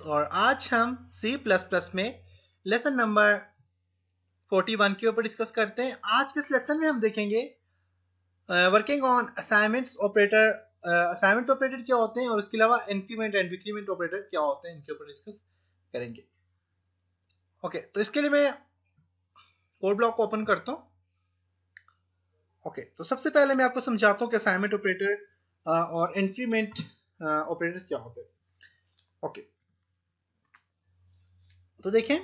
और आज हम C++ में लेसन नंबर 41 के ऊपर डिस्कस करते हैं। आज के इस लेसन में हम देखेंगे working on assignments operator. Assignment operator क्या होते हैं और इसके अलावा इंक्रीमेंट एंड डिक्रीमेंट ऑपरेटर क्या होते हैं, इनके ऊपर डिस्कस करेंगे। ओके, तो इसके लिए मैं कोड ब्लॉक को ओपन करता हूँ। ओके, तो सबसे पहले मैं आपको समझाता हूँ कि असाइनमेंट ऑपरेटर और इंक्रीमेंट ऑपरेटर्स क्या होते हैं। ओके, तो देखें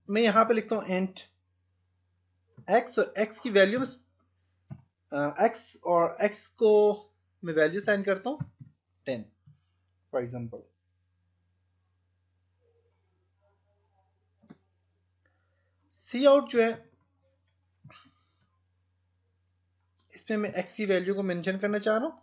मैं यहाँ पे लिखता हूँ इंट x और x की वैल्यू में x और x को मैं वैल्यू साइन करता हूँ 10 फॉर एग्जांपल। सी आउट जो है इसमें मैं x की वैल्यू को मेंशन करना चाह रहा हूँ।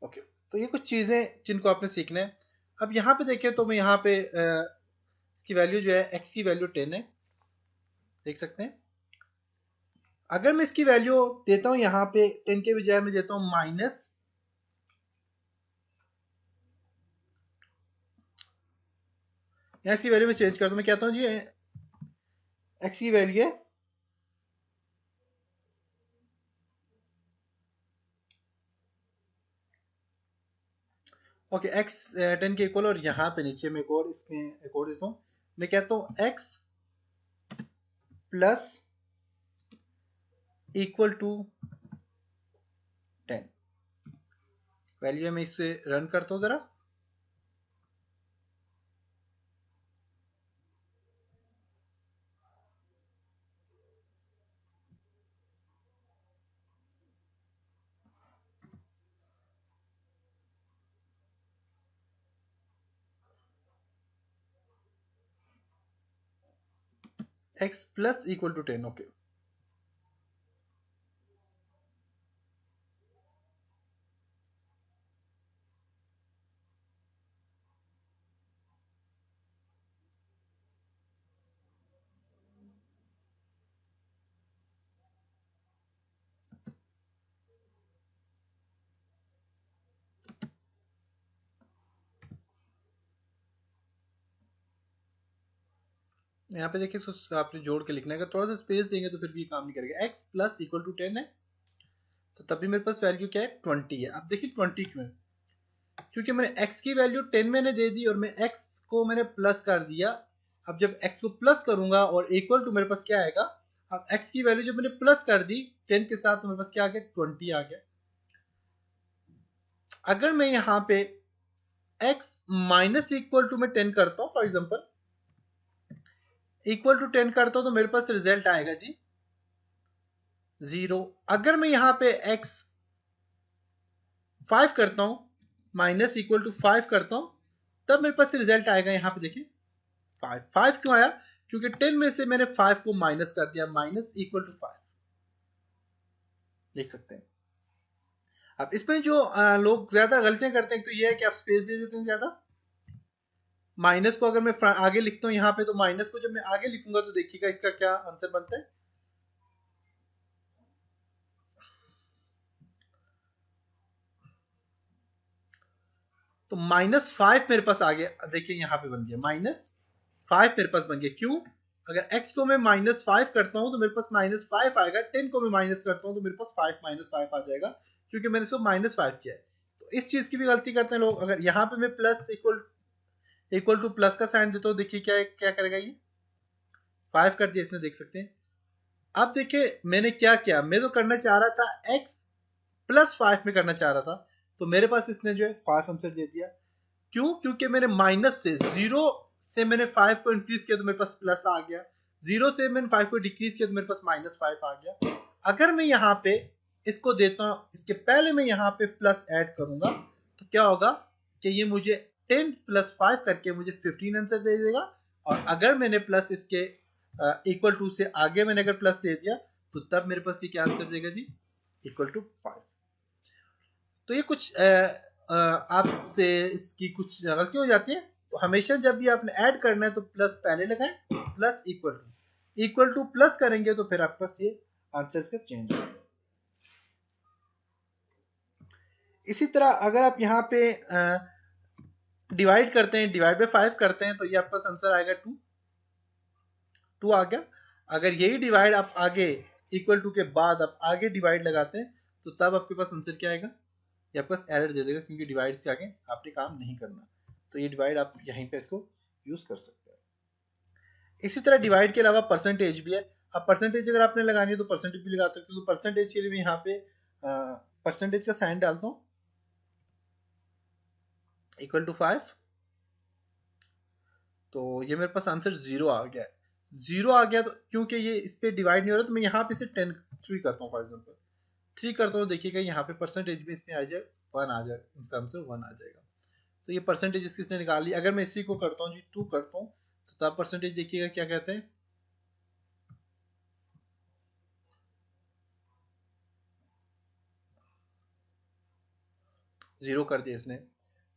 ओके, तो ये कुछ चीजें जिनको आपने सीखना है। अब यहाँ पे देखें तो मैं यहाँ पे इसकी वैल्यू जो है x की वैल्यू 10 है, देख सकते हैं। अगर मैं इसकी वैल्यू देता हूँ यहाँ पे 10 के बजाय मैं देता हूँ माइनस, यहाँ इसकी वैल्यू में चेंज कर दूँ। मैं कहता हूँ जी x की वैल्यू है ओके x 10 के इक्वल, और यहाँ पे नीचे मैं एक और इसमें एक और देता हूँ। मैं कहता हूँ x plus equal to 10। Value है, मैं इससे रन करता हूँ जरा। x plus equal to 10। Okay, यहाँ पे देखिए इसको आपने जोड़ के लिखना है। अगर थोड़ा सा स्पेस देंगे तो फिर भी काम नहीं करेगा। x प्लस इक्वल टू 10 है, तो तभी मेरे पास वैल्यू क्या है 20 है। अब देखिए 20 क्यों है, क्योंकि मैंने x की वैल्यू 10 मैंने दे दी और मैं x को मैंने प्लस कर दिया। अब जब x को प्लस करूंगा और इक्वल टू मेरे पास क्या आएगा, अब x की वैल्यू जब मैंने प्लस कर दी 10 के साथ तो मेरे पास क्या आ गया 20 आ गया। अगर मैं यहाँ पे x माइनस इक्वल टू में 10 करता हूँ, फॉर एग्जाम्पल इक्वल टू 10 करता हूँ, तो मेरे पास रिजल्ट आएगा जी 0। अगर मैं यहाँ पे x 5 करता हूँ, माइनस इक्वल टू 5 करता हूँ, तब मेरे पास रिजल्ट आएगा यहाँ पे देखिए 5। 5 क्यों आया, क्योंकि 10 में से मैंने 5 को माइनस कर दिया, माइनस इक्वल टू 5, देख सकते हैं। अब इसमें जो लोग ज्यादा गलतियां करते हैं तो ये है कि आप स्पेस दे देते हैं ज्यादा। माइनस को अगर मैं आगे लिखता हूँ यहाँ पे, तो माइनस को जब मैं आगे लिखूंगा तो देखिएगा इसका क्या आंसर बनता है। तो -5 मेरे पास आ गया, देखिए यहाँ पे बन गया -5 मेरे पास बन गया। क्यों, अगर x को मैं -5 करता हूं तो मेरे पास -5 आएगा, 10 को मैं माइनस करता हूं तो मेरे पास 5 -5 आ जाएगा, क्योंकि मैंने इसको -5 किया है। तो इस चीज की भी गलती करते हैं लोग। अगर यहाँ पे मैं प्लस इक्वल टू प्लस का साइन देता हूँ, देखिए क्या क्या करेगा, ये 5 कर दिया इसने, देख सकते हैं। अब देखिए मैंने क्या किया, मैं तो करना चाह रहा था x प्लस 5 में करना चाह रहा था, तो मेरे पास इसने जो है 5 आंसर दे दिया। क्यों, क्योंकि मैंने माइनस से 0 से मैंने 5 को इंक्रीज किया तो मेरे पास प्लस आ गया, 0 से मैंने 5 को डिक्रीज किया तो मेरे पास -5 आ गया। अगर मैं यहाँ पे इसको देता हूँ, इसके पहले मैं यहाँ पे प्लस ऐड करूंगा तो क्या होगा कि ये मुझे 10 प्लस 5 करके मुझे 15 आंसर दे देगा। और अगर मैंने प्लस इसके इक्वल टू से आगे मैंने अगर प्लस दे दिया तो तब मेरे पास ये क्या आंसर देगा जी, इक्वल टू 5। तो ये कुछ आपसे इसकी कुछ गलती हो जाती है। तो हमेशा जब भी आपने ऐड करना है तो प्लस पहले लगाएं, प्लस इक्वल टू प्लस करेंगे तो फिर आपके पास ये आंसर का चेंज होगा। इसी तरह अगर आप यहाँ पे डिवाइड करते हैं, डिवाइड बाय 5 करते हैं, तो ये आपका आंसर आएगा 2। 2 आ गया। अगर यही डिवाइड आप आगे इक्वल टू के बाद आप आगे डिवाइड लगाते हैं तो तब आपके पास आंसर क्या आएगा, ये आपके पास एरर दे देगा, क्योंकि डिवाइड से आगे आपने काम नहीं करना। तो ये डिवाइड आप यहीं पे इसको यूज कर सकते हैं। इसी तरह डिवाइड के अलावा परसेंटेज भी है। अब परसेंटेज अगर आपने लगानी है तो परसेंटेज भी लगा सकते हो। तो परसेंटेज के लिए मैं यहाँ पे परसेंटेज का साइन डालता हूँ, इक्वल टू 5। तो ये मेरे पास आंसर 0 आ गया है। 0 आ गया तो क्योंकि ये इस पे डिवाइड नहीं हो रहा, तो मैं यहाँ पे से 10 3 करता हूँ, फॉर एग्जांपल 3 करता हूँ। देखिएगा यहाँ पे परसेंटेज में इसमें आ जाए 1 आ जाए, इसका आंसर 1 आ जाएगा। तो ये परसेंटेज इसने निकाल ली। अगर मैं इसी को करता हूँ जी 2 करता हूँ, तो तब परसेंटेज देखिएगा क्या कहते हैं, 0 कर दिया इसने।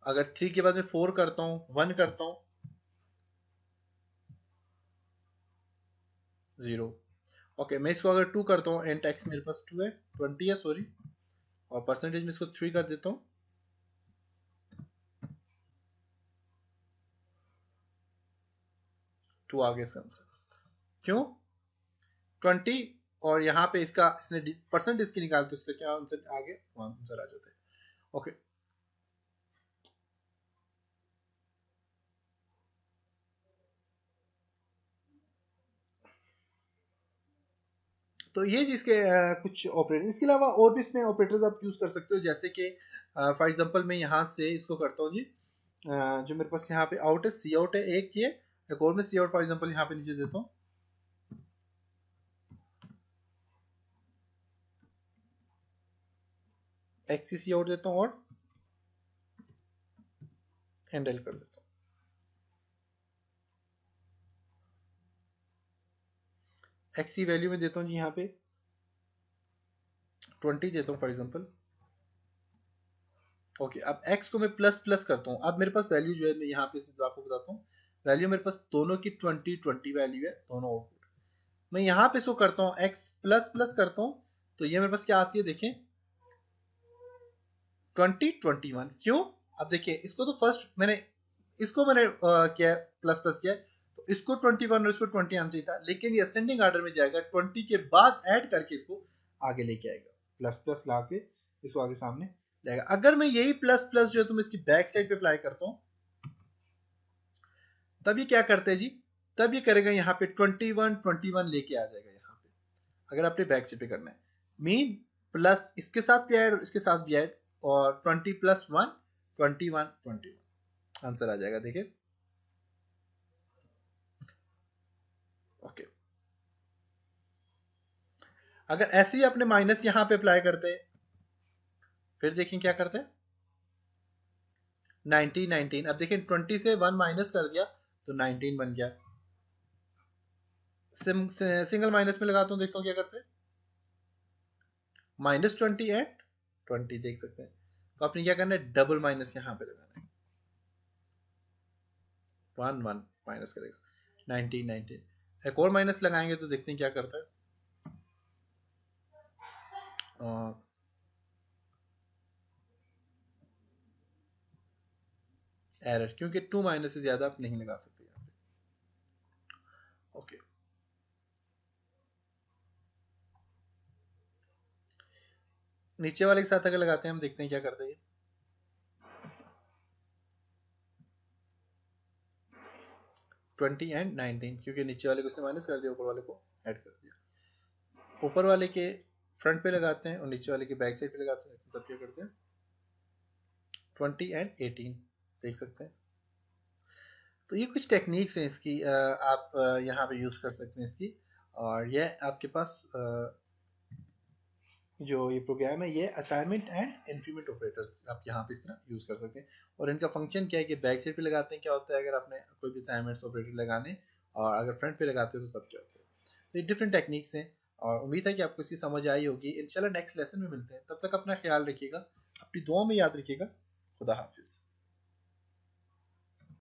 अगर 3 के बाद में 4 करता हूँ, 1 करता हूँ, 0। ओके, मैं इसको अगर 2 करता हूँ, एंड एक्स मेरे पास 2 है, 20 है सॉरी, और परसेंटेज में इसको 3 कर देता हूँ, 2 आ गया इसका आंसर। क्यों 20, और यहाँ पे इसका इसने परसेंटेज की निकालते, उसका क्या आंसर आ गया, आंसर आ जाता है। ओके, तो ये जिसके कुछ ऑपरेटर, इसके अलावा और भी इसमें ऑपरेटर्स आप यूज कर सकते हो, जैसे कि फॉर एग्जांपल मैं यहाँ से इसको करता हूँ जी, जो मेरे पास यहाँ पे आउट है, सी आउट है एक, ये एक और मैं सी आउट फॉर एग्जांपल यहाँ पे नीचे देता हूँ, एक्सी सी आउट देता हूँ और हैंडल कर देता हूँ। एक्सी वैल्यू में देता हूँ जी यहाँ पे 20 देता हूँ फॉर एग्जांपल। ओके, अब x को मैं प्लस प्लस करता हूँ। अब मेरे पास वैल्यू जो है, मैं यहाँ पे आपको बताता हूँ, वैल्यू मेरे पास दोनों की 20 वैल्यू है, दोनों आउटपुट। मैं यहाँ पे इसको करता हूँ x प्लस प्लस करता हूँ, तो ये मेरे पास क्या आती है देखें, 20 21। क्यों, अब देखिए इसको तो फर्स्ट मैंने किया प्लस प्लस किया, तो इसको 21 और इसको 20 आना चाहिए था, लेकिन ये असेंडिंग ऑर्डर में जाएगा, 20 के बाद ऐड करके इसको आगे लेके आएगा, प्लस प्लस ला के इसको आगे सामने जाएगा। अगर मैं यही प्लस प्लस जो है तुम इसकी बैक साइड पे अप्लाई करता हूँ, तब ये क्या करते हैं जी, तब ये करेगा यहाँ पे 21 लेके आ जाएगा यहाँ पे। अगर आपने बैक साइड पे करना है, मीन प्लस इसके साथ भी ऐड और इसके साथ भी ऐड, और 20 प्लस 1 21 आंसर आ जाएगा, देखिए। ओके, अगर ऐसे ही अपने माइनस यहाँ पे अप्लाई करते हैं, फिर देखें क्या करते हैं, 19 अब देखें 20 से 1 माइनस कर दिया तो 19 बन गया। सिंगल माइनस में लगाता हूँ, देखता हूँ क्या करते हैं, -20 एट 20 देख सकते हैं। तो आपने क्या करना है, डबल माइनस यहाँ पे लगाना है, 1 माइनस करेगा 19 एक और माइनस लगाएंगे तो देखते हैं क्या करता है, एरर, क्योंकि 2 माइनस से ज्यादा आप नहीं लगा सकते यहाँ पे। ओके, नीचे वाले के साथ अगर लगाते हैं, हम देखते हैं क्या करते हैं, 20 एंड 19, क्योंकि नीचे वाले को उसने माइनस कर दिया, ऊपर वाले को ऐड कर दिया। ऊपर वाले के फ्रंट पे लगाते हैं और नीचे वाले के बैक साइड पे लगाते हैं, तब क्या करते हैं, 20 एंड 18 देख सकते हैं। तो ये कुछ टेक्निक्स हैं इसकी, आप यहाँ पे यूज कर सकते हैं इसकी। और ये आपके पास जो ये प्रोग्राम है, ये असाइनमेंट एंड इंक्रीमेंट ऑपरेटर्स आप यहाँ पे इस तरह यूज कर सकते हैं। और इनका फंक्शन क्या है कि बैक साइड पे लगाते हैं क्या होता है, अगर आपने कोई भी असाइनमेंट्स ऑपरेटर लगाने, और अगर फ्रंट पे लगाते हो तो तब क्या होता है। तो ये डिफरेंट टेक्निक्स हैं, और उम्मीद है कि आपको इसकी समझ आई होगी। इंशाल्लाह नेक्स्ट लेसन में मिलते हैं, तब तक अपना ख्याल रखिएगा, अपनी दुआ में याद रखिएगा। खुदा हाफिज।